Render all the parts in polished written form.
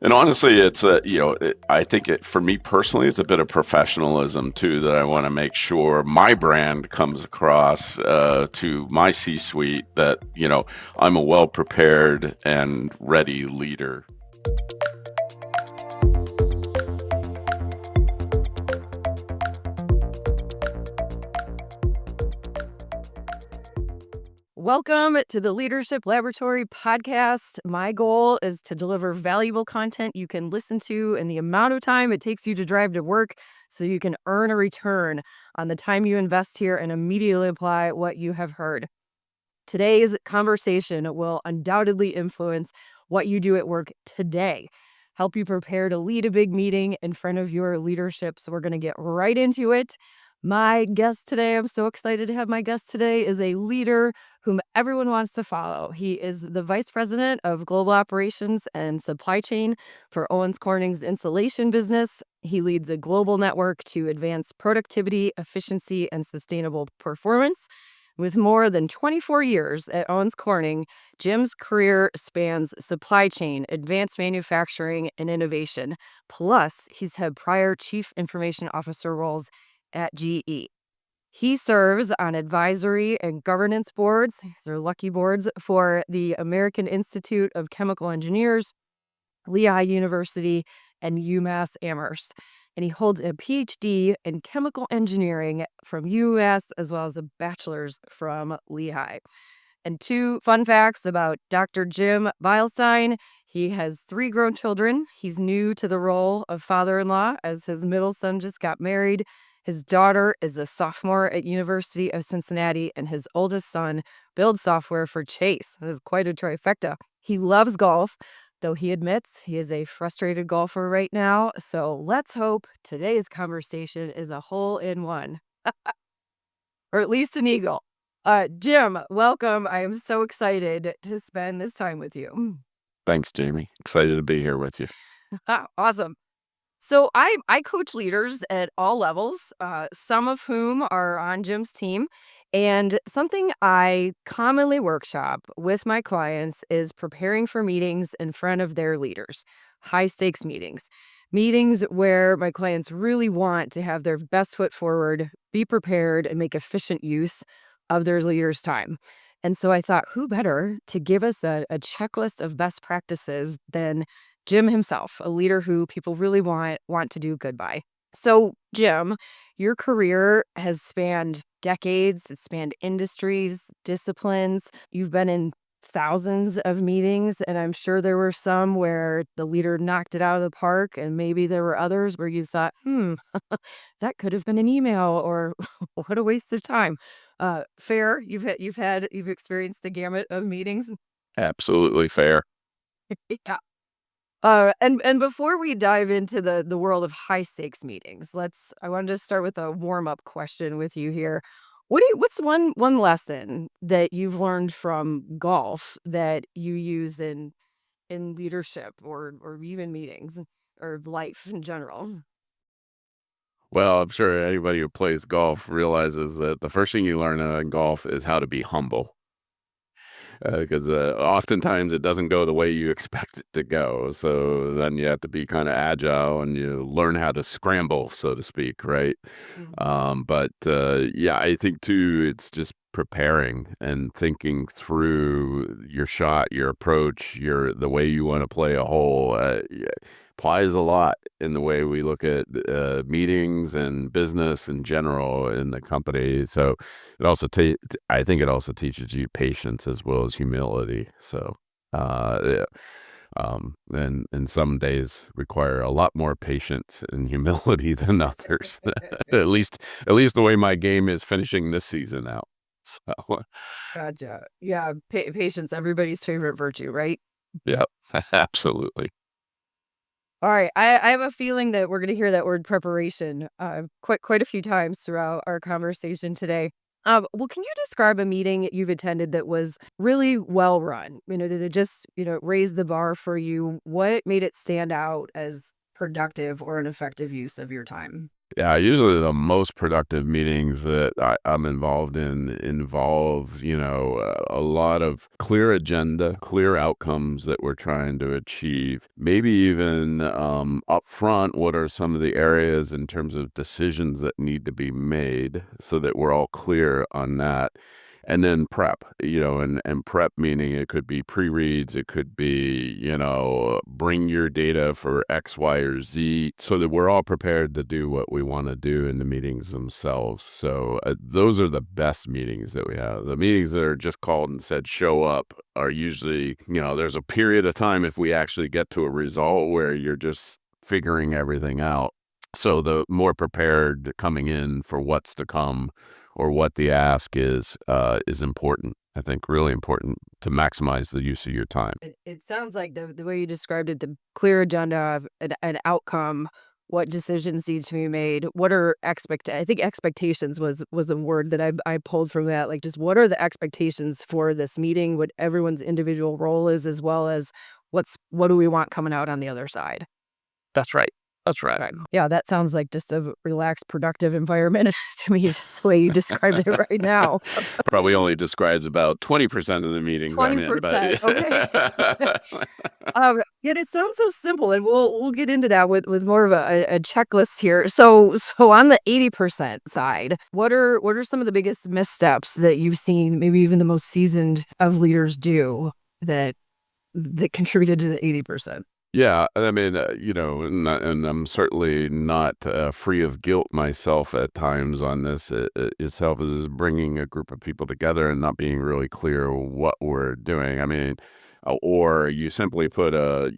And honestly, it's I think for me personally, it's a bit of professionalism too that I want to make sure my brand comes across to my C-suite that, I'm a well prepared and ready leader. Welcome to the Leadership Laboratory podcast. My goal is to deliver valuable content you can listen to in the amount of time it takes you to drive to work so you can earn a return on the time you invest here and immediately apply what you have heard. Today's conversation will undoubtedly influence what you do at work today, help you prepare to lead a big meeting in front of your leadership. So we're going to get right into it. My guest today, I'm so excited to have my guest today, is a leader whom everyone wants to follow. He is the Vice President of Global Operations and Supply Chain for Owens Corning's insulation business. He leads a global network to advance productivity, efficiency, and sustainable performance. With more than 24 years at Owens Corning, Jim's career spans supply chain, advanced manufacturing, and innovation. Plus, he's had prior chief information officer roles at GE. He serves on advisory and governance boards, these are lucky boards, for the American Institute of Chemical Engineers, Lehigh University, and UMass Amherst. And he holds a PhD in chemical engineering from UMass as well as a bachelor's from Lehigh. And two fun facts about Dr. Jim Beilstein. He has 3 grown children. He's new to the role of father-in-law as his middle son just got married. His daughter is a sophomore at University of Cincinnati, and his oldest son builds software for Chase. This is quite a trifecta. He loves golf, though he admits he is a frustrated golfer right now. So let's hope today's conversation is a hole in one, or at least an eagle. Jim, welcome. I am so excited to spend this time with you. Thanks, Jamie. Excited to be here with you. Awesome. So I coach leaders at all levels, some of whom are on Jim's team. And something I commonly workshop with my clients is preparing for meetings in front of their leaders, high stakes meetings, meetings where my clients really want to have their best foot forward, be prepared, and make efficient use of their leaders' time. And so I thought, who better to give us a checklist of best practices than Jim himself, a leader who people really want to do good by. So, Jim, your career has spanned decades, it's spanned industries, disciplines. You've been in thousands of meetings, and I'm sure there were some where the leader knocked it out of the park, and maybe there were others where you thought, that could have been an email, or what a waste of time. Fair, you've experienced the gamut of meetings. Absolutely fair. Yeah. And before we dive into the world of high stakes meetings, I wanted to start with a warm up question with you here. What's one lesson that you've learned from golf that you use in leadership or even meetings or life in general? Well, I'm sure anybody who plays golf realizes that the first thing you learn in golf is how to be humble. Because oftentimes it doesn't go the way you expect it to go. So then you have to be kind of agile and you learn how to scramble, so to speak, right? Mhm. But yeah, I think too, it's just preparing and thinking through your shot, your approach, the way you want to play a hole. Yeah, applies a lot in the way we look at meetings and business in general in the company. So it also I think it also teaches you patience as well as humility. So yeah. And some days require a lot more patience and humility than others. At least the way my game is finishing this season out. So Gotcha. Yeah, patience, everybody's favorite virtue, right? yeah, absolutely. All right. I have a feeling that we're going to hear that word preparation quite a few times throughout our conversation today. Well, can you describe a meeting you've attended that was really well run? Did it just, raise the bar for you? What made it stand out as productive or an effective use of your time? Yeah, usually the most productive meetings that I'm involved in involve, a lot of clear agenda, clear outcomes that we're trying to achieve. Maybe even up front, what are some of the areas in terms of decisions that need to be made so that we're all clear on that. And then prep, and prep meaning it could be pre-reads, it could be, bring your data for X, Y, or Z so that we're all prepared to do what we want to do in the meetings themselves. So those are the best meetings that we have. The meetings that are just called and said, show up are usually, there's a period of time if we actually get to a result where you're just figuring everything out. So the more prepared coming in for what's to come or what the ask is important. I think really important to maximize the use of your time. It sounds like the way you described it, the clear agenda of an outcome, what decisions need to be made, what are I think expectations was a word that I pulled from that. Like, just what are the expectations for this meeting, what everyone's individual role is, as well as what do we want coming out on the other side. That's right. That's right. Right. Yeah, that sounds like just a relaxed, productive environment to me, just the way you described it right now. Probably only describes about 20% of the meetings I'm in, 20%. Okay. but Yet it sounds so simple, and we'll get into that with more of a checklist here. So on the 80% side, what are some of the biggest missteps that you've seen, maybe even the most seasoned of leaders do that contributed to the 80%? Yeah, and I mean, and I'm certainly not free of guilt myself at times on this. It itself is bringing a group of people together and not being really clear what we're doing. I mean, or you simply put a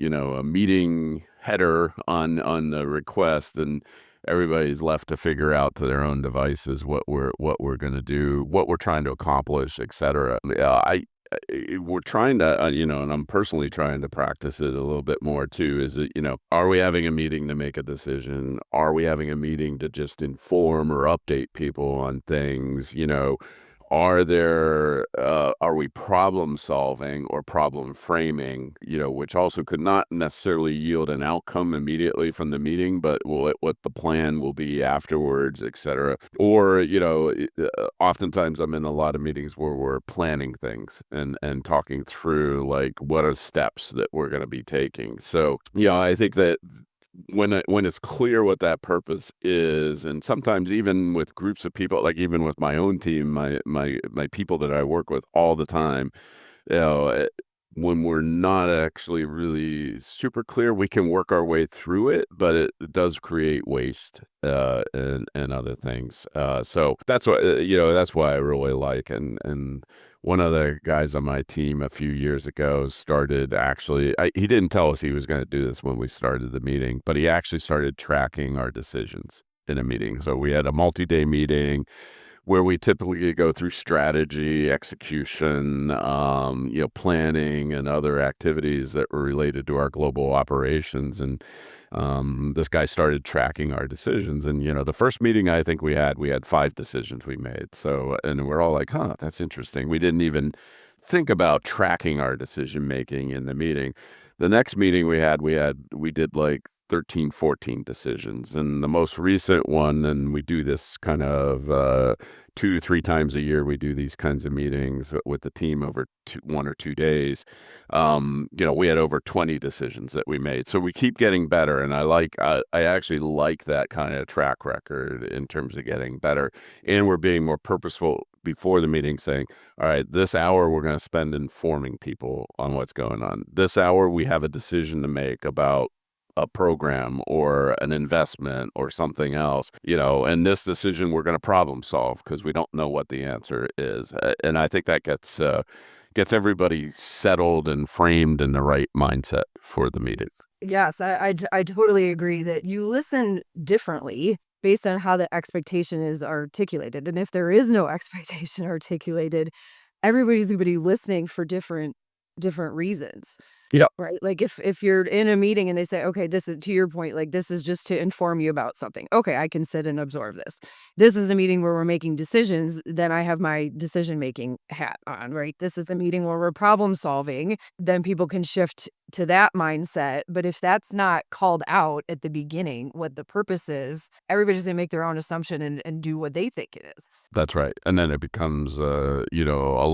meeting header on the request, and everybody's left to figure out to their own devices what we're going to do, what we're trying to accomplish, etc. We're trying to, and I'm personally trying to practice it a little bit more too. Is it, are we having a meeting to make a decision? Are we having a meeting to just inform or update people on things? Are we problem solving or problem framing, which also could not necessarily yield an outcome immediately from the meeting, but what the plan will be afterwards, et cetera. Or, oftentimes I'm in a lot of meetings where we're planning things and talking through like what are steps that we're going to be taking. So, I think that when it's clear what that purpose is, and sometimes even with groups of people, like even with my own team, my people that I work with all the time, you know, eh, when we're not actually really super clear, we can work our way through it, but it does create waste and other things. So that's why I really like and one of the guys on my team a few years ago started he didn't tell us he was going to do this when we started the meeting, but he actually started tracking our decisions in a meeting. So we had a multi-day meeting where we typically go through strategy, execution, planning and other activities that were related to our global operations. And this guy started tracking our decisions. And, the first meeting I think we had 5 decisions we made. So, and we're all like, huh, that's interesting. We didn't even think about tracking our decision making in the meeting. The next meeting we did like 13, 14 decisions. And the most recent one, and we do this kind of 2 to 3 times a year, we do these kinds of meetings with the team over 1 or 2 days. We had over 20 decisions that we made. So we keep getting better. And I actually like that kind of track record in terms of getting better. And we're being more purposeful before the meeting, saying, all right, this hour we're going to spend informing people on what's going on. This hour we have a decision to make about a program or an investment or something else, and this decision we're going to problem solve because we don't know what the answer is. And I think that gets everybody settled and framed in the right mindset for the meeting. Yes, I totally agree that you listen differently based on how the expectation is articulated. And if there is no expectation articulated, everybody's going to be listening for different reasons. Yep. Right? Like if you're in a meeting and they say, "Okay, this is to your point, like this is just to inform you about something." Okay, I can sit and absorb this. This is a meeting where we're making decisions, then I have my decision-making hat on, right? This is the meeting where we're problem solving, then people can shift to that mindset. But if that's not called out at the beginning, what the purpose is, everybody's gonna make their own assumption and do what they think it is. That's right. And then it becomes, a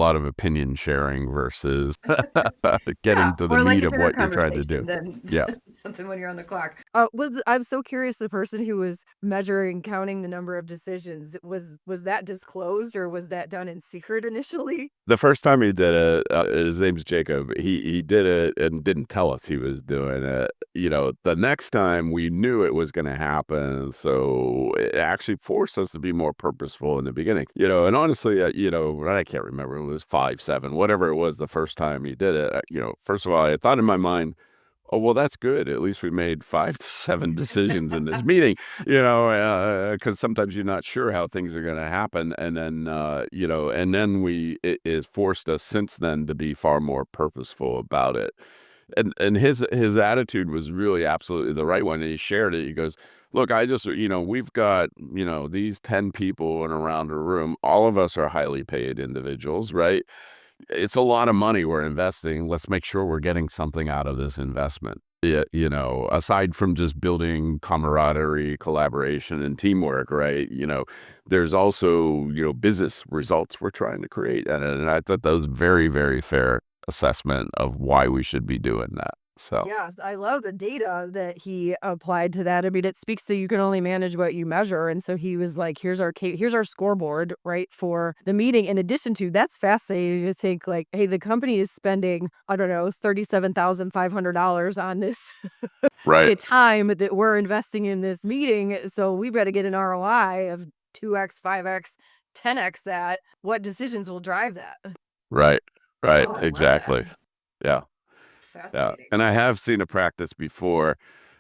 lot of opinion sharing versus Yeah, getting to the more like meat a of dinner what you're trying to do. conversation than Yeah. something when you're on the clock. I'm so curious, the person who was measuring, counting the number of decisions, was that disclosed or was that done in secret initially? The first time he did it, his name's Jacob. He did it and didn't tell us he was doing it. The next time we knew it was going to happen, so it actually forced us to be more purposeful in the beginning. And honestly, I can't remember. It was 5, 7, whatever it was the first time he did it. First of all, I thought in my mind, oh, well, that's good. At least we made 5 to 7 decisions in this meeting, because sometimes you're not sure how things are going to happen. And then, it has forced us since then to be far more purposeful about it. And his attitude was really absolutely the right one. And he shared it. He goes, look, we've got, these 10 people in around a room. All of us are highly paid individuals, right? It's a lot of money we're investing. Let's make sure we're getting something out of this investment. Yeah, aside from just building camaraderie, collaboration, and teamwork, right? There's also, business results we're trying to create. And I thought that was very, very fair assessment of why we should be doing that. So, Yes, I love the data that he applied to that. I mean, it speaks to you can only manage what you measure. And so he was like, here's our scoreboard, right, for the meeting. In addition to that's fascinating to think like, hey, the company is spending, I don't know, $37,500 on this right, the time that we're investing in this meeting. So we've got to get an ROI of 2x, 5x, 10x that. What decisions will drive that? right, right. Oh, I love that. Exactly. Yeah. Yeah, Fascinating. and I have seen a practice before,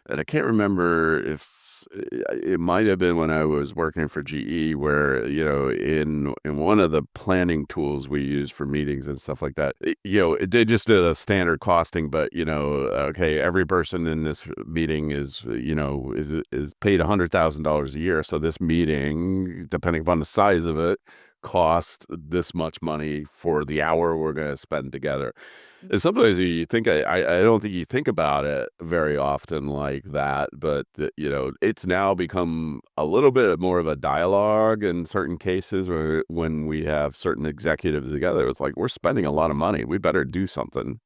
and I can't remember if it might have been when I was working for GE, where in one of the planning tools we use for meetings and stuff like that, they just did a standard costing, but okay, every person in this meeting is paid $100,000 a year, so this meeting, depending upon the size of it, cost this much money for the hour we're going to spend together. And sometimes you think I don't think you think about it very often like that, but it's now become a little bit more of a dialogue in certain cases where when we have certain executives together, it's like we're spending a lot of money. We better do something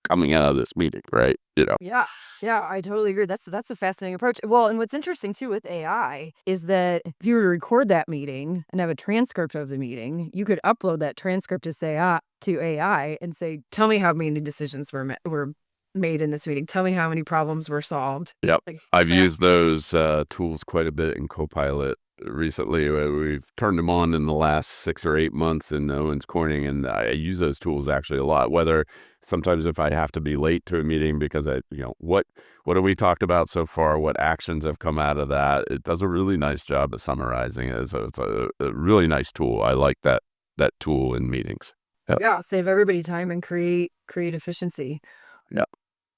coming out of this meeting, right? Yeah. Yeah, I totally agree. That's a fascinating approach. Well, and what's interesting too with AI is that if you were to record that meeting and have a transcript of the meeting, you could upload that transcript to AI and say, "Tell me how many decisions were made in this meeting. Tell me how many problems were solved." Yep. Like I've track. used those tools quite a bit in Copilot recently. We've turned them on in the last 6 or 8 months in Owens Corning, and I use those tools actually a lot. Whether sometimes if I have to be late to a meeting because what have we talked about so far? What actions have come out of that? It does a really nice job of summarizing it. So it's a really nice tool. I like that tool in meetings. Yep. Yeah, save everybody time and create efficiency. Yep.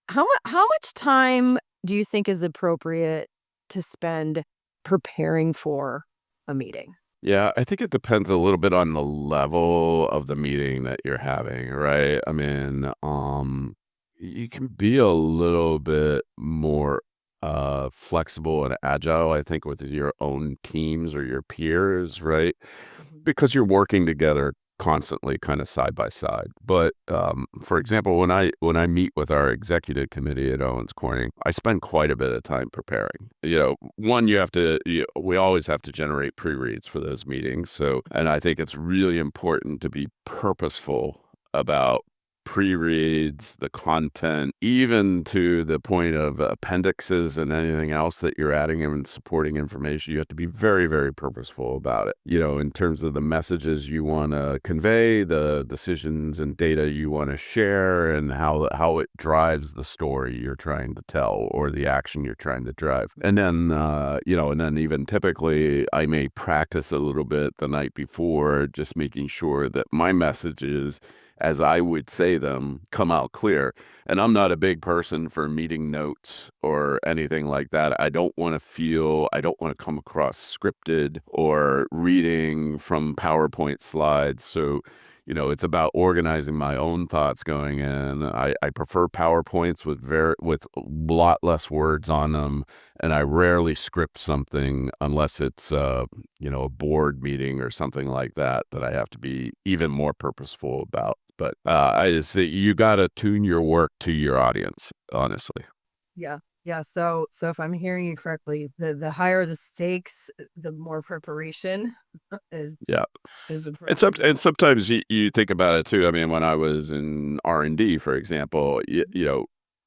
How much time do you think is appropriate to spend preparing for a meeting? Yeah, I think it depends a little bit on the level of the meeting that you're having, right? I mean, you can be a little bit more flexible and agile, I think, with your own teams or your peers, right? Mhm. Because you're working together constantly kind of side by side. But for example, when I meet with our executive committee at Owens Corning, I spend quite a bit of time preparing. One, we always have to generate pre-reads for those meetings. So, and I think it's really important to be purposeful about pre-reads, the content, even to the point of appendixes and anything else that you're adding and supporting information. You have to be very, very purposeful about it, in terms of the messages you want to convey, the decisions and data you want to share, and how it drives the story you're trying to tell or the action you're trying to drive. And then, and then even typically I may practice a little bit the night before, just making sure that my messages as I would say them come out clear. And I'm not a big person for meeting notes or anything like that. I don't want to come across scripted or reading from PowerPoint slides. So, it's about organizing my own thoughts going in. I prefer PowerPoints with a lot less words on them, and I rarely script something unless it's a board meeting or something like that I have to be even more purposeful about. But I just say you got to tune your work to your audience, honestly. Yeah. Yeah. So if I'm hearing you correctly, the higher the stakes, the more preparation is Yeah. is And appropriate. sometimes you think about it too. I mean, when I was in R&D, for example,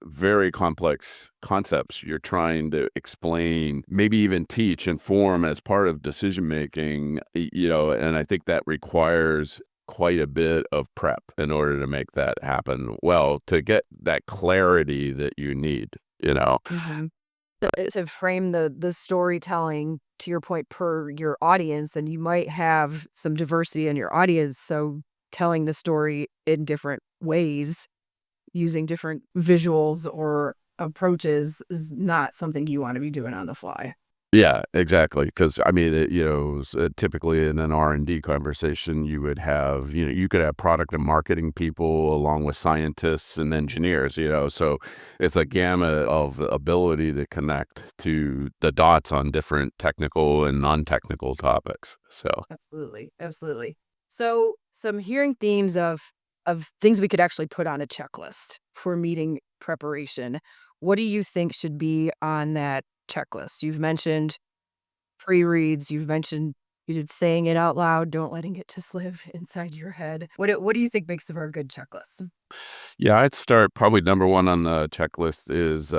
very complex concepts you're trying to explain, maybe even teach, inform as part of decision making, and I think that requires quite a bit of prep in order to make that happen well, to get that clarity that you need. Mhm. To frame the storytelling to your point per your audience, and you might have some diversity in your audience. So telling the story in different ways, using different visuals or approaches is not something you want to be doing on the fly. Yeah, exactly. Because I mean, typically in an R&D conversation, you would have, you could have product and marketing people along with scientists and engineers. So it's a gamut of ability to connect to the dots on different technical and non-technical topics. So Absolutely. Absolutely. So some hearing themes of things we could actually put on a checklist for meeting preparation. What do you think should be on that checklist? You've mentioned pre-reads, you've mentioned you did saying it out loud, don't letting it just live inside your head. What do you think makes for a good checklist? yeah, I'd start probably number one on the checklist is,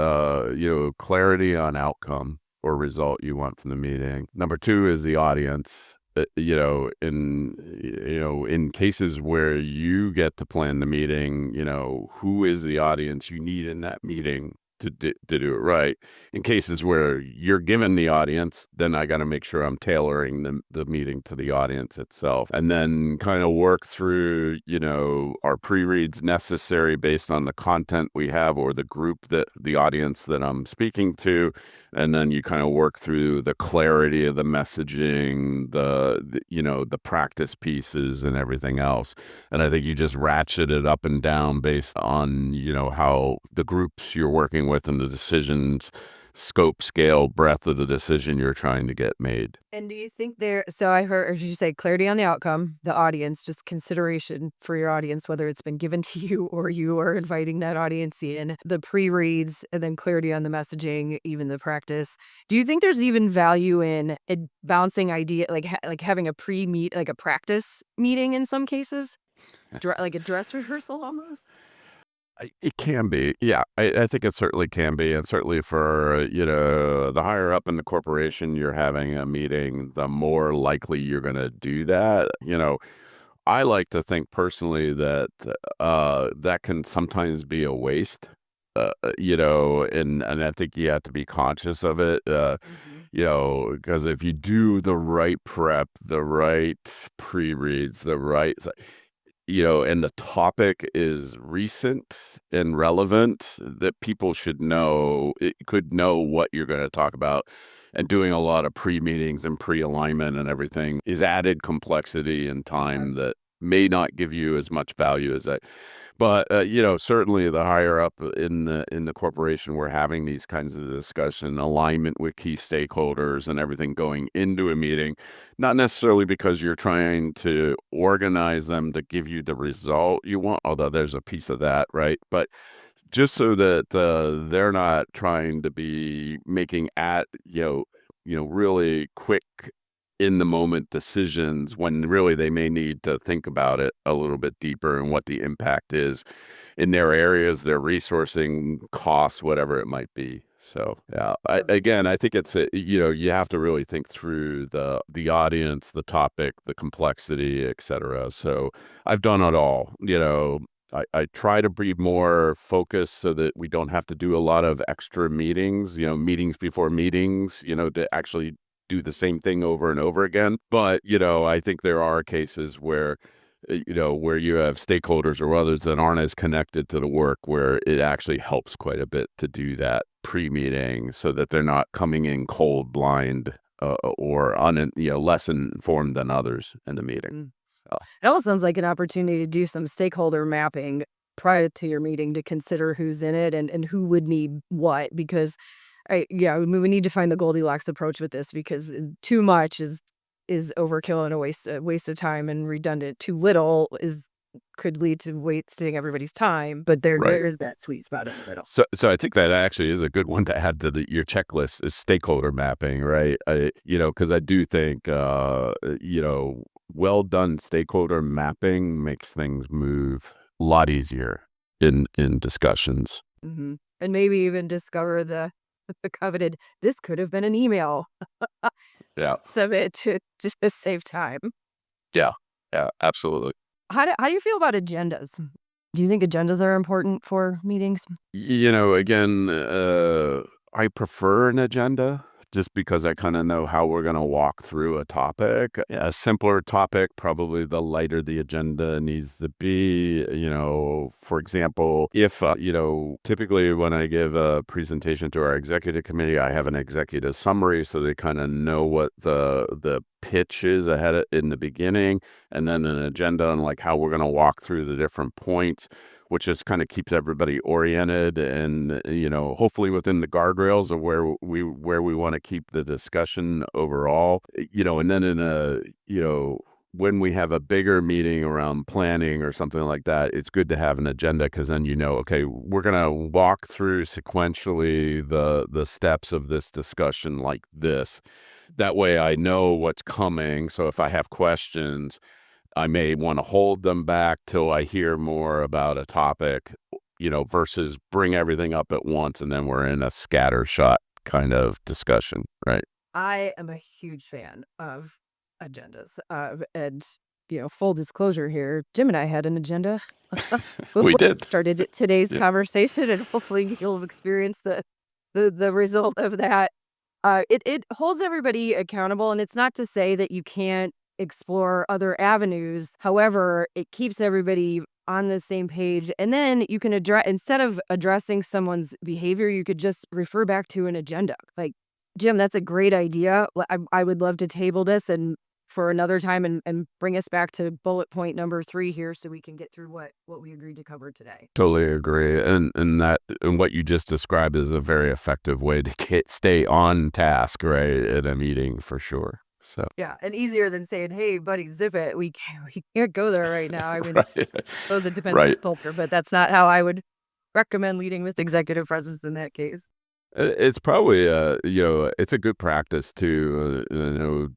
clarity on outcome or result you want from the meeting. Number two is the audience. In cases where you get to plan the meeting, who is the audience you need in that meeting to do it right. In cases where you're given the audience, then I got to make sure I'm tailoring the meeting to the audience itself, and then kind of work through, our pre-reads necessary based on the content we have or the group that the audience that I'm speaking to. And then you kind of work through the clarity of the messaging, the practice pieces and everything else. And I think you just ratchet it up and down based on, how the groups you're working with and the decisions, scope, scale, breadth of the decision you're trying to get made. And do you think so I heard you say clarity on the outcome, the audience, just consideration for your audience, whether it's been given to you or you are inviting that audience in, the pre-reads, and then clarity on the messaging, even the practice. Do you think there's even value in a bouncing idea, like having a pre-meet, like a practice meeting in some cases, like a dress rehearsal almost? It can be. Yeah, I think it certainly can be. And certainly for, the higher up in the corporation you're having a meeting, the more likely you're going to do that. I like to think personally that that can sometimes be a waste. And I think you have to be conscious of it. Mhm. Because if you do the right prep, the right pre-reads, and the topic is recent and relevant, that people should know, it could know what you're going to talk about. And doing a lot of pre-meetings and pre-alignment and everything is added complexity and Yeah. time that may not give you as much value as that. But certainly the higher up in the corporation, we're having these kinds of discussion, alignment with key stakeholders and everything going into a meeting, not necessarily because you're trying to organize them to give you the result you want, although there's a piece of that, right? But just so that they're not trying to be making really quick in the moment decisions when really they may need to think about it a little bit deeper and what the impact is in their areas, their resourcing costs, whatever it might be. So yeah, So again, I think you have to really think through the audience, the topic, the complexity, etc. So I've done it all. I try to be more focused so that we don't have to do a lot of extra meetings, meetings before meetings, to actually do the same thing over and over again. But, I think there are cases where where you have stakeholders or others that aren't as connected to the work, where it actually helps quite a bit to do that pre-meeting so that they're not coming in cold, blind, or less informed than others in the meeting. Mm. It almost sounds like an opportunity to do some stakeholder mapping prior to your meeting to consider who's in it and who would need what. Because we need to find the Goldilocks approach with this, because too much is overkill and a waste of time and redundant. Too little could lead to wasting everybody's time, but there Right. is that sweet spot in the middle. So I think that actually is a good one to add to your checklist, is stakeholder mapping, right? Because I do think, well done stakeholder mapping makes things move a lot easier in discussions. Mhm. And maybe even discover the coveted, "This could have been an email." Yeah. Submit to just to save time. Yeah. Yeah, absolutely. How do you feel about agendas? Do you think agendas are important for meetings? Again, I prefer an agenda just because I kind of know how we're going to walk through a topic. A simpler topic, probably the lighter the agenda needs to be. For example, if, typically when I give a presentation to our executive committee, I have an executive summary so they kind of know what the pitch is in the beginning, and then an agenda on like how we're going to walk through the different points, which just kind of keeps everybody oriented and, hopefully within the guardrails of where we want to keep the discussion overall, and then when we have a bigger meeting around planning or something like that, it's good to have an agenda, because then, okay, we're going to walk through sequentially the steps of this discussion like this. That way I know what's coming. So if I have questions, I may want to hold them back till I hear more about a topic, versus bring everything up at once and then we're in a scattershot kind of discussion, right? I am a huge fan of agendas. And full disclosure here, Jim and I had an agenda We before we did. started today's Yeah. conversation, and hopefully you'll have experienced the result of that. It holds everybody accountable, and it's not to say that you can't explore other avenues. However, it keeps everybody on the same page, and then you can address, instead of addressing someone's behavior, you could just refer back to an agenda. Like, Jim, that's a great idea. I would love to table this and for another time and bring us back to bullet point number 3 here so we can get through what we agreed to cover today. Totally agree. And what you just described is a very effective way to stay on task, right, in a meeting for sure. So, Yeah, and easier than saying, "Hey, buddy, zip it. We can't go there right now." I mean, right. suppose it depends on Right. the culture, but that's not how I would recommend leading with executive presence in that case. It's probably, it's a good practice too,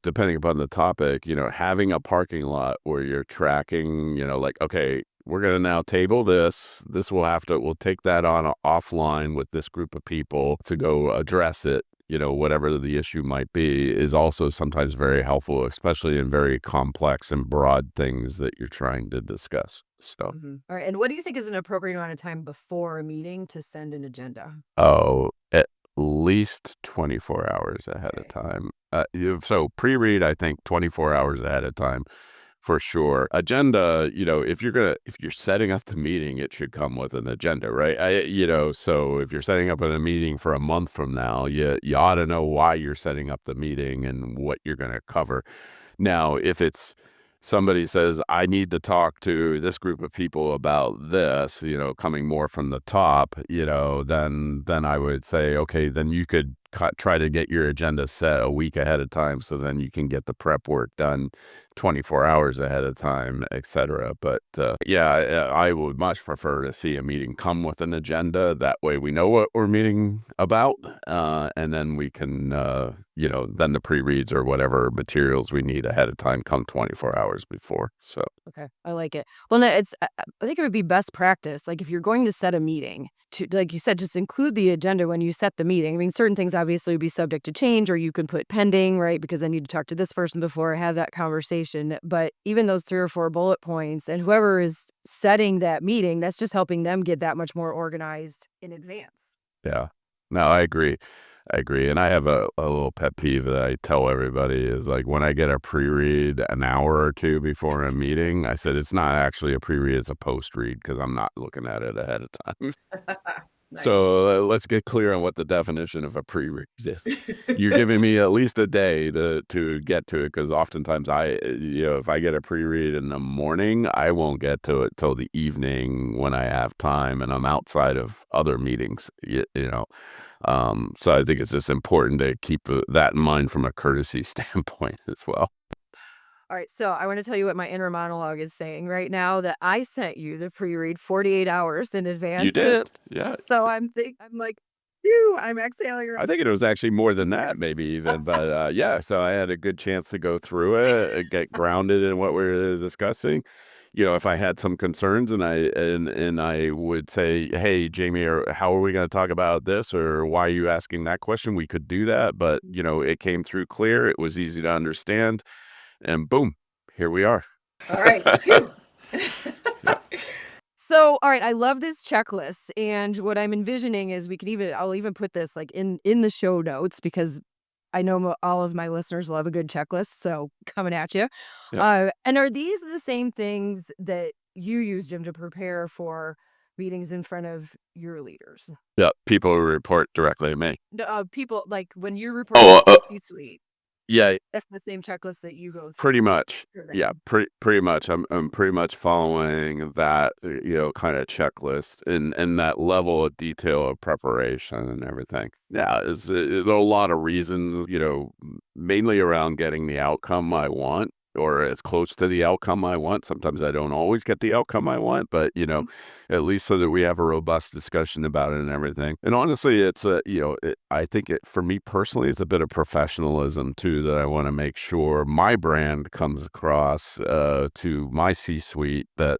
depending upon the topic, having a parking lot where you're tracking, like, okay, we're going to now table this. We'll take that on offline with this group of people to go address it. Whatever the issue might be is also sometimes very helpful, especially in very complex and broad things that you're trying to discuss. So, Mhm. Alright, and what do you think is an appropriate amount of time before a meeting to send an agenda? oh, at least 24 hours ahead of Okay. time. So pre-read, I think 24 hours ahead of time for sure. Agenda, if you're setting up the meeting, it should come with an agenda, right? So if you're setting up a meeting for a month from now, you ought to know why you're setting up the meeting and what you're going to cover. Now, if it's somebody says, I need to talk to this group of people about this, coming more from the top, then I would say, okay, then you could try to get your agenda set a week ahead of time. So then you can get the prep work done 24 hours ahead of time, etc. But yeah, I would much prefer to see a meeting come with an agenda. That way we know what we're meeting about. And then we can, then the pre-reads or whatever materials we need ahead of time come 24 hours before. So, Okay, I like it. Well, no, I think it would be best practice, like, if you're going to set a meeting, to like you said, just include the agenda when you set the meeting. I mean, certain things obviously would be subject to change, or you can put pending, right? Because I need to talk to this person before I have that conversation. But even those 3 or 4 bullet points, and whoever is setting that meeting, that's just helping them get that much more organized in advance. yeah, no, I agree. I agree. And I have a little pet peeve that I tell everybody is like when I get a pre-read an hour or two before a meeting, I said it's not actually a pre-read, it's a post-read because I'm not looking at it ahead of time. Nice. So let's get clear on what the definition of a pre-read is. You're giving me at least a day to get to it because oftentimes if I get a pre-read in the morning, I won't get to it till the evening when I have time and I'm outside of other meetings. So I think it's just important to keep that in mind from a courtesy standpoint as well. All right, so I want to tell you what my inner monologue is saying right now that I sent you the pre-read 48 hours in You advance. did, yeah. So I'm like, phew, I'm exhaling. I think it was actually more than that, maybe even, but yeah. So I had a good chance to go through it, get grounded in what we were discussing. If I had some concerns, and I would say, "Hey, Jamie, or how are we going to talk about this, or why are you asking that question?" We could do that, but it came through clear. It was easy to understand, and boom, here we are. All right. Phew. Yeah. So, all right, I love this checklist, and what I'm envisioning is I'll even put this like in the show notes because I know all of my listeners love a good checklist. So coming at you, Yeah. and are these the same things that you use, Jim, to prepare for meetings in front of your leaders? Yeah. People who report directly to me. People like when you're reporting Oh, to the C-suite, yeah. that's the same checklist that you go Pretty much. through. Yeah, pretty much. I'm pretty much following that, kind of checklist and that level of detail of preparation and everything. Yeah, there are a lot of reasons, mainly around getting the outcome I want or as close to the outcome I want. Sometimes I don't always get the outcome I want, but at least so that we have a robust discussion about it and everything. And honestly, it's I think for me personally, it's a bit of professionalism too that I want to make sure my brand comes across to my C-suite that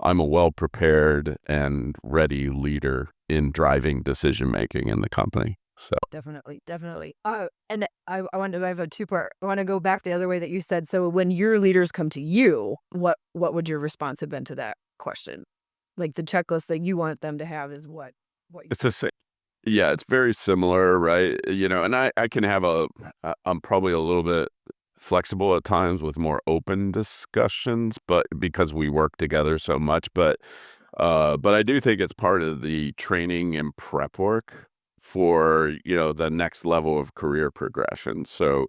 I'm a well prepared and ready leader in driving decision making in the company. So Definitely, definitely. And I have a two-part. I want to go back the other way that you said. So when your leaders come to you, what would your response have been to that question? Like the checklist that you want them to have is what you it's the same. Yeah, it's very similar, right? And I can have I'm probably a little bit flexible at times with more open discussions, but because we work together so much, but I do think it's part of the training and prep work for, the next level of career progression. So,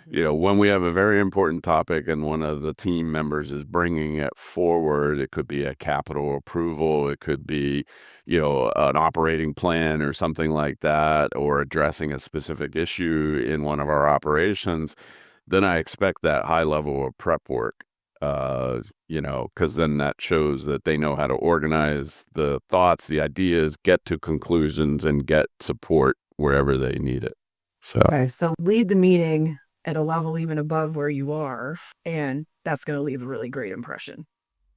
Mhm. when we have a very important topic and one of the team members is bringing it forward, it could be a capital approval, it could be, an operating plan or something like that, or addressing a specific issue in one of our operations, then I expect that high level of prep work. Because then that shows that they know how to organize the thoughts, the ideas, get to conclusions, and get support wherever they need it. So. Okay, so lead the meeting at a level even above where you are, and that's going to leave a really great impression.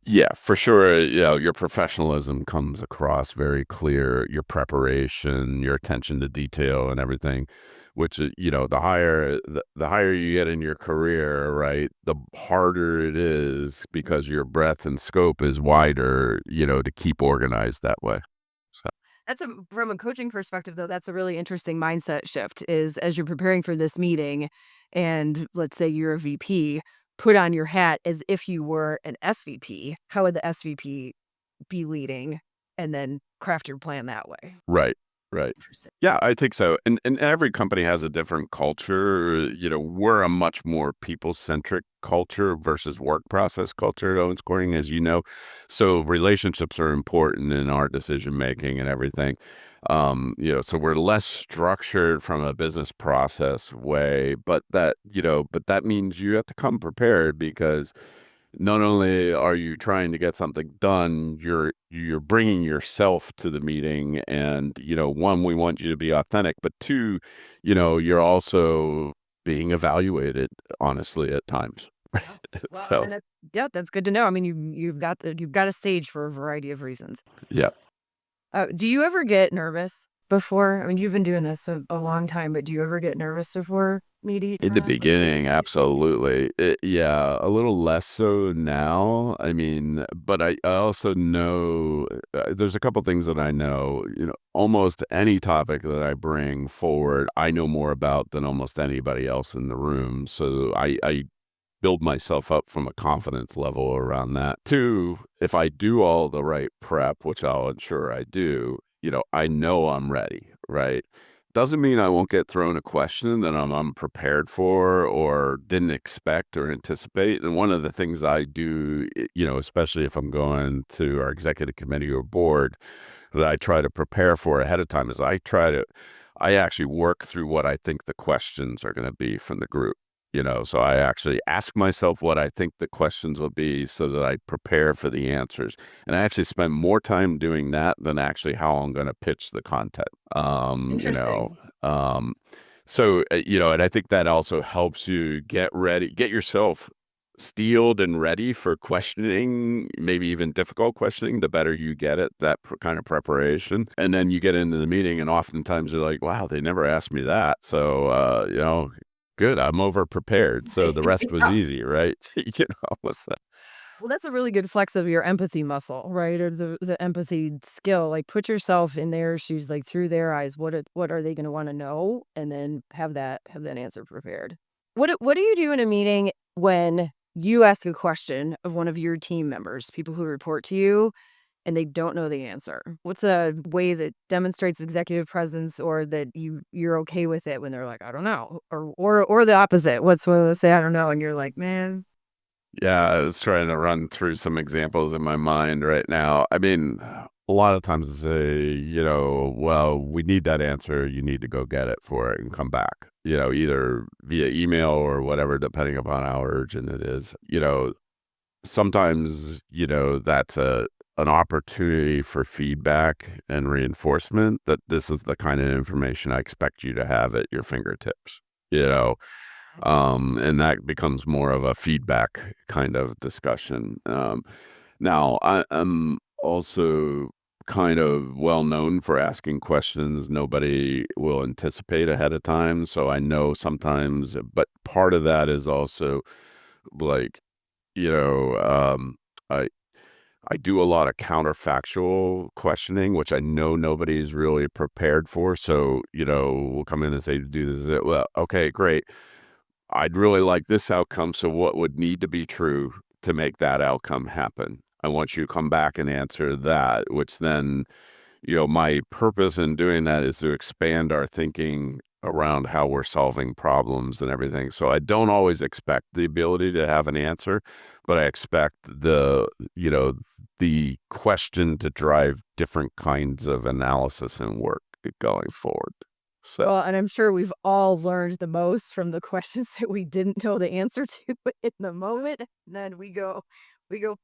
Yeah, for sure. Your professionalism comes across very clear, your preparation, your attention to detail and everything, which, the higher you get in your career, right, the harder it is because your breadth and scope is wider, to keep organized that way. So, From a coaching perspective, though, that's a really interesting mindset shift is as you're preparing for this meeting and let's say you're a VP, put on your hat as if you were an SVP. How would the SVP be leading and then craft your plan that way? right, right. Interesting. Yeah, I think so. And every company has a different culture. We're a much more people-centric culture versus work process culture at Owens Corning, as you know. So relationships are important in our decision making and everything. So we're less structured from a business process way, but that means you have to come prepared because not only are you trying to get something done, you're bringing yourself to the meeting, and one, we want you to be authentic, but two, you're also being evaluated honestly at times. Yeah. Well, So and yeah, that's good to know. I mean, you've got a stage for a variety of reasons. yeah. Do you ever get nervous before? I mean, you've been doing this a long time, but do you ever get nervous before meeting? In the beginning, absolutely. Yeah, a little less so now. I mean, but I also know there's a couple things that I know. Almost any topic that I bring forward, I know more about than almost anybody else in the room. So I build myself up from a confidence level around that. Two, if I do all the right prep, which I'll ensure I do, I know I'm ready, right? Doesn't mean I won't get thrown a question that I'm unprepared for or didn't expect or anticipate. And one of the things I do, especially if I'm going to our executive committee or board, that I try to prepare for ahead of time is I actually work through what I think the questions are going to be from the group. So I actually ask myself what I think the questions will be so that I prepare for the answers. And I actually spend more time doing that than actually how I'm going to pitch the content. Interesting. And I think that also helps you get ready, get yourself steeled and ready for questioning, maybe even difficult questioning. The better you get at that kind of preparation. And then you get into the meeting and oftentimes you're like, wow, they never asked me that. So, good. I'm over prepared. So the rest was Yeah. easy, right? So Well, that's a really good flex of your empathy muscle, right? Or the empathy skill. Like put yourself in their shoes, like through their eyes. What are they going to want to know, and then have that answer prepared. What do you do in a meeting when you ask a question of one of your team members, people who report to you, and they don't know the answer? What's a way that demonstrates executive presence, or that you're okay with it when they're like, I don't know, or the opposite? What's when they say I don't know, and you're like, man. yeah, I was trying to run through some examples in my mind right now. I mean, a lot of times I say, well, we need that answer. You need to go get it for it and come back, either via email or whatever, depending upon how urgent it is. Sometimes, that's an opportunity for feedback and reinforcement that this is the kind of information I expect you to have at your fingertips, you know, and that becomes more of a feedback kind of discussion. Now, I'm also kind of well known for asking questions nobody will anticipate ahead of time. So I know sometimes, but part of that is also like, you know, I I do a lot of counterfactual questioning, which I know nobody's really prepared for. So, we'll come in and say, do this. Well, okay, great. I'd really like this outcome. So, what would need to be true to make that outcome happen? I want you to come back and answer that, which then my purpose in doing that is to expand our thinking around how we're solving problems and everything. So I don't always expect the ability to have an answer, but I expect the question to drive different kinds of analysis and work going forward. So, Well, and I'm sure we've all learned the most from the questions that we didn't know the answer to in the moment. And then we go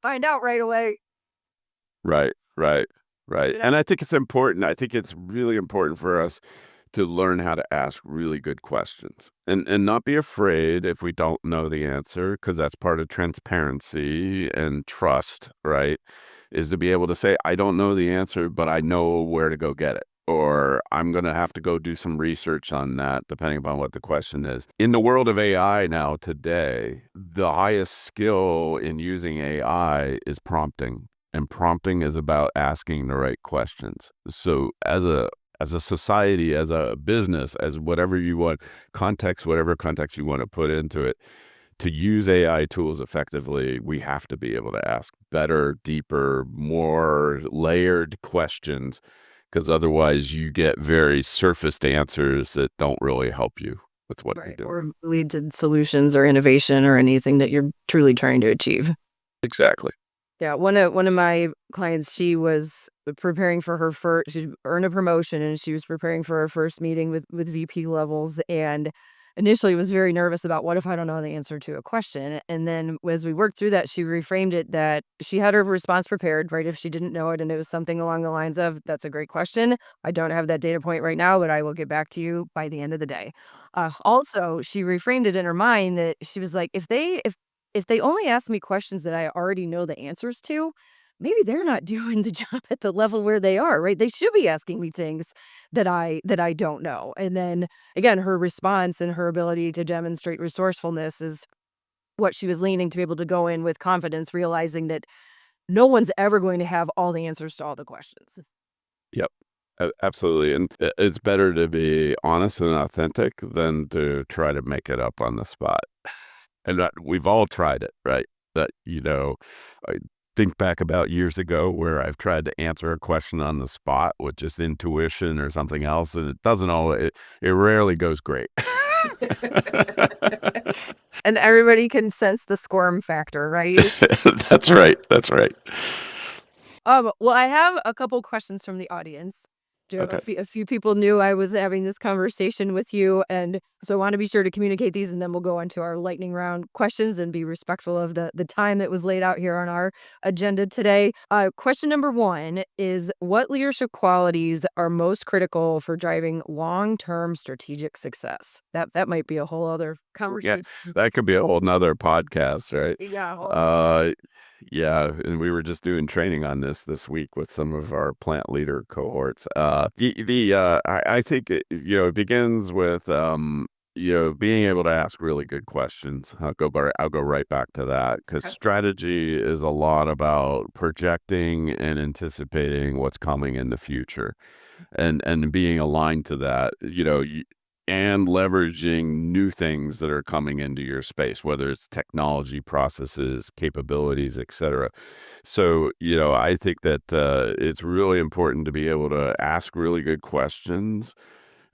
find out right away. right, right, right. You know? And I think it's important. I think it's really important for us to learn how to ask really good questions and not be afraid if we don't know the answer, because that's part of transparency and trust, right? Is to be able to say, I don't know the answer, but I know where to go get it. Or I'm going to have to go do some research on that, depending upon what the question is. In the world of AI now, today, the highest skill in using AI is prompting. And prompting is about asking the right questions. So as a society, as a business, as whatever you want, whatever context you want to put into it, to use AI tools effectively, we have to be able to ask better, deeper, more layered questions, because otherwise you get very surfaced answers that don't really help you with what you're Right. doing. Or lead to solutions or innovation or anything that you're truly trying to achieve. Exactly. Yeah, one of my clients, she was preparing for her first. She earned a promotion, and she was preparing for her first meeting with VP levels, and initially was very nervous about what if I don't know the answer to a question. And then as we worked through that, she reframed it that she had her response prepared, right? If she didn't know it, and it was something along the lines of, "That's a great question. I don't have that data point right now, but I will get back to you by the end of the day." Also, she reframed it in her mind that she was like, if they only ask me questions that I already know the answers to, maybe they're not doing the job at the level where they are, right? They should be asking me things that I don't know. And then again, her response and her ability to demonstrate resourcefulness is what she was leaning to be able to go in with confidence, realizing that no one's ever going to have all the answers to all the questions. Yep. Absolutely. And it's better to be honest and authentic than to try to make it up on the spot. And we've all tried it, right? That, I think back about years ago where I've tried to answer a question on the spot with just intuition or something else, and it doesn't always, it rarely goes great. And everybody can sense the squirm factor, right? That's right. That's right. Well, I have a couple questions from the audience. Okay. A few people knew I was having this conversation with you, and so I want to be sure to communicate these, and then we'll go into our lightning round questions and be respectful of the time that was laid out here on our agenda today. Question number one is, what leadership qualities are most critical for driving long-term strategic success? That might be a whole other Yeah, conversation. that could be a whole nother podcast, right? Yeah. Yeah, and we were just doing training on this week with some of our plant leader cohorts. I think it begins with being able to ask really good questions. I'll go right back to that because Okay. strategy is a lot about projecting and anticipating what's coming in the future, and being aligned to that. And leveraging new things that are coming into your space, whether it's technology, processes, capabilities, etc. So, I think that it's really important to be able to ask really good questions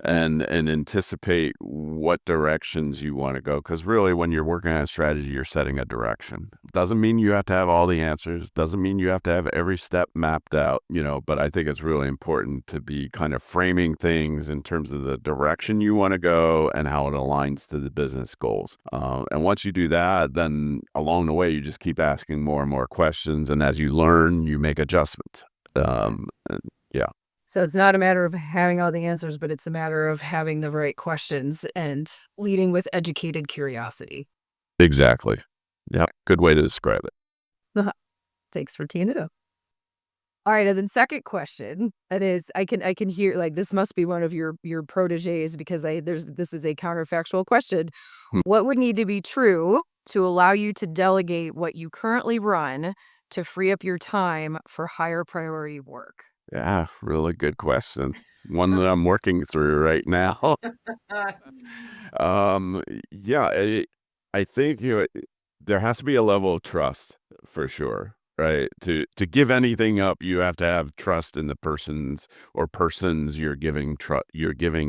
and anticipate what directions you want to go. Because really, when you're working on a strategy, you're setting a direction. Doesn't mean you have to have all the answers. Doesn't mean you have to have every step mapped out. But I think it's really important to be kind of framing things in terms of the direction you want to go and how it aligns to the business goals. And once you do that, then along the way, you just keep asking more and more questions. And as you learn, you make adjustments. And yeah. So it's not a matter of having all the answers, but it's a matter of having the right questions and leading with educated curiosity. Exactly. Yeah, good way to describe it. Thanks for teeing it up. All right, and then second question, that is, I can hear like this must be one of your proteges because this is a counterfactual question. Hmm. What would need to be true to allow you to delegate what you currently run to free up your time for higher priority work? Yeah, really good question. One that I'm working through right now. Um, yeah, I think there has to be a level of trust for sure, right? To give anything up, you have to have trust in the persons you're giving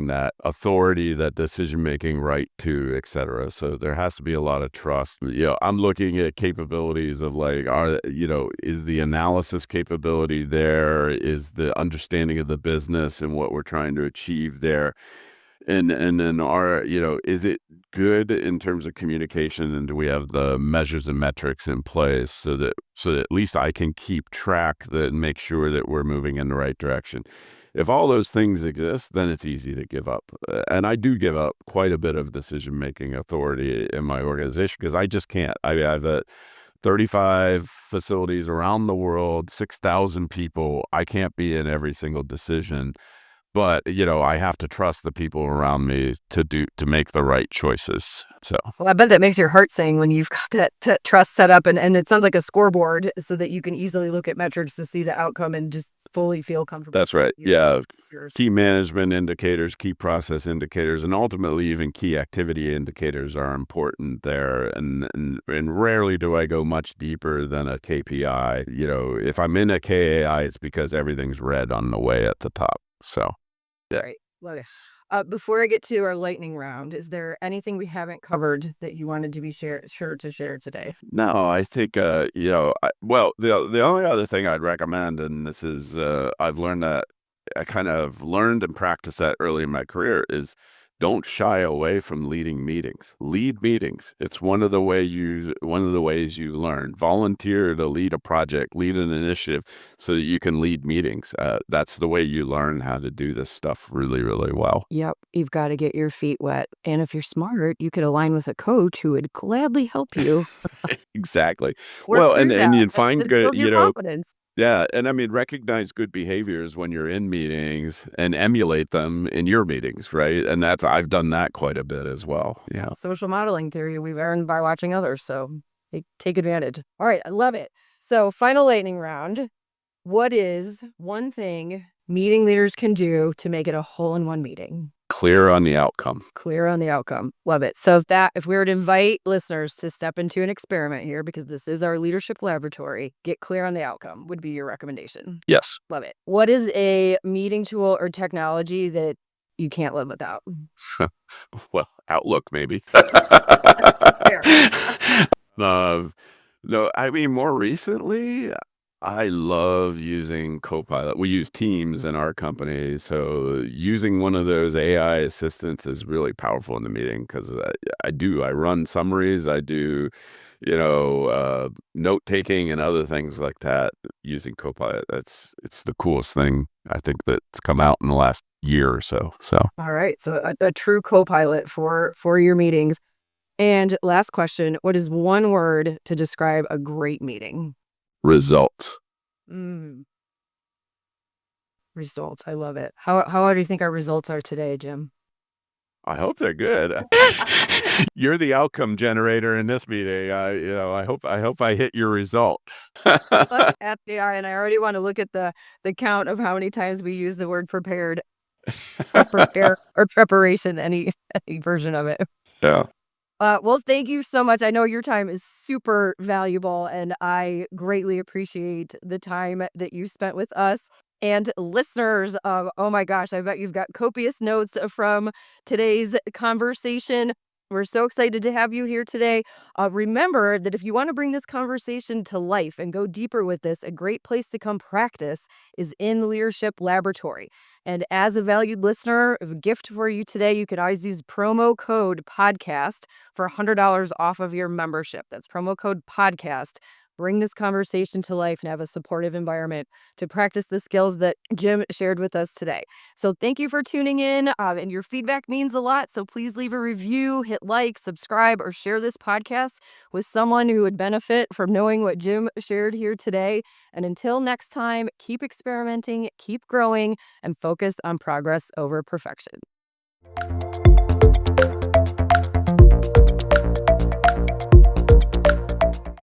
that authority, that decision making right to, etc. So there has to be a lot of trust. I'm looking at capabilities of like, is the analysis capability there? Is the understanding of the business and what we're trying to achieve there? And then is it good in terms of communication, and do we have the measures and metrics in place so that at least I can keep track that and make sure that we're moving in the right direction. If all those things exist, then it's easy to give up. And I do give up quite a bit of decision making authority in my organization because I just can't. I have 35 facilities around the world, 6,000 people. I can't be in every single decision. But, I have to trust the people around me to make the right choices. So, Well, I bet that makes your heart sing when you've got that trust set up and it sounds like a scoreboard so that you can easily look at metrics to see the outcome and just fully feel comfortable. that's right. You Yeah. yours. Key management indicators, key process indicators, and ultimately even key activity indicators are important there. And rarely do I go much deeper than a KPI. If I'm in a KAI, it's because everything's red on the way at the top. So, yeah. Right. Love it. Before I get to our lightning round, is there anything we haven't covered that you wanted to be sure to share today? No, I think well, the only other thing I'd recommend, and this is I've learned that I kind of learned and practiced that early in my career, is don't shy away from leading meetings. Lead meetings. It's one of the ways you learn. Volunteer to lead a project, lead an initiative, so that you can lead meetings. That's the way you learn how to do this stuff really, really well. Yep, you've got to get your feet wet. And if you're smart, you could align with a coach who would gladly help you Exactly. work Well, and through that you'd find and good, build your confidence. Yeah, and I mean, recognize good behaviors when you're in meetings and emulate them in your meetings, right? And that's I've done that quite a bit as well. Yeah. Social modeling theory we've earned by watching others. So take advantage. All right. I love it. So, final lightning round. What is one thing meeting leaders can do to make it a hole-in-one meeting? Clear on the outcome. Clear on the outcome. Love it. So if we were to invite listeners to step into an experiment here, because this is our leadership laboratory, get clear on the outcome would be your recommendation. Yes. Love it. What is a meeting tool or technology that you can't live without? Well, Outlook maybe. Fair. No, I mean, more recently, I love using Copilot. We use Teams in our company, so using one of those AI assistants is really powerful in the meeting because I run summaries, I do, note taking and other things like that using Copilot. It's the coolest thing I think that's come out in the last year or so. So All right. So a true co-pilot for your meetings. And last question, what is one word to describe a great meeting? results. Mm, results. I love it. How do you think our results are today, Jim? I hope they're good. You're the outcome generator in this meeting. I hope I hit your result. Look at the eye, and I already want to look at the count of how many times we use the word prepared or prepare or preparation, any version of it. Yeah. Well, thank you so much. I know your time is super valuable, and I greatly appreciate the time that you spent with us. And listeners, oh my gosh, I bet you've got copious notes from today's conversation. We're so excited to have you here today. Remember that if you want to bring this conversation to life and go deeper with this, a great place to come practice is in the Leadership Laboratory. And as a valued listener, a gift for you today, you can always use promo code podcast for $100 off of your membership. That's promo code podcast. Bring this conversation to life and have a supportive environment to practice the skills that Jim shared with us today. So thank you for tuning in, and your feedback means a lot. So please leave a review, hit like, subscribe, or share this podcast with someone who would benefit from knowing what Jim shared here today. And until next time, keep experimenting, keep growing, and focus on progress over perfection.